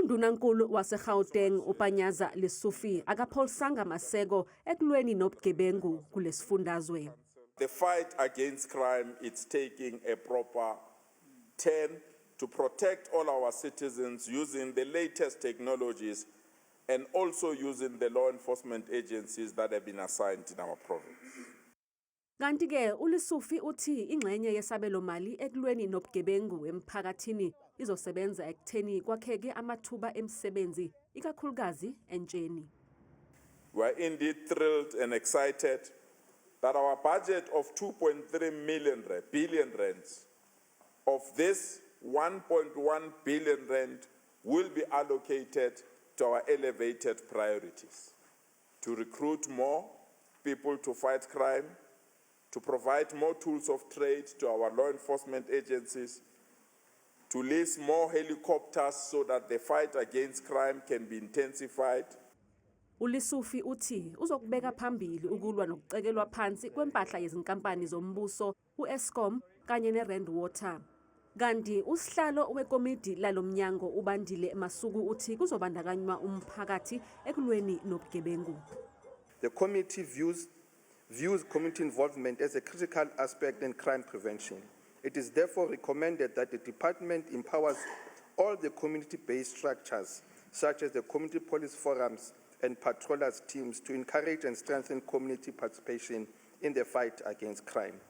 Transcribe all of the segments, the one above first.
Undunankulu waseGauteng uPanyaza Lesufi akapholisanga maseko ekulweni nobugebengu kulesifundazwe. The fight against crime is taking a proper turn to protect all our citizens using the latest technologies and also using the law enforcement agencies that have been assigned in our province. Kanti ke uLesufi uthi ingxenye yesabelo mali ekulweni nobugebengu emphakathini izosebenza ekutheni kwakheke amathuba emisebenzi ikakhulukazi entsheni. We are indeed thrilled and excited that our budget of 2.3 billion rands of this 1.1 billion rand will be allocated to our elevated priorities: to recruit more people to fight crime, to provide more tools of trade to our law enforcement agencies, to lease more helicopters so that the fight against crime can be intensified. uLesufi uthi uzokubeka phambili ukulwa nokucekelwa phansi kwempahla yezinkampani zombuso uEskom kanye neRand Water. Kanti usihlalo wekomidi lalomnyango uBandile Masuku uthi kuzobandakanywa umphakathi ekulweni nobugebengu. The committee views community involvement as a critical aspect in crime prevention. It is therefore recommended that the department empowers all the community-based structures, such as the community police forums and patrollers teams, to encourage and strengthen community participation in the fight against crime.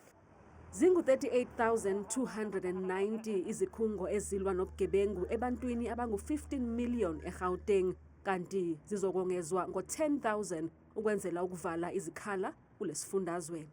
Zingu 38,290 izikhungo ezilwa nobugebengu ebantwini abangu 15 million eGauteng, kanti zizokongezwa ngo 10,000 ukwenzela ukuvala izikhala kulesifundazwe.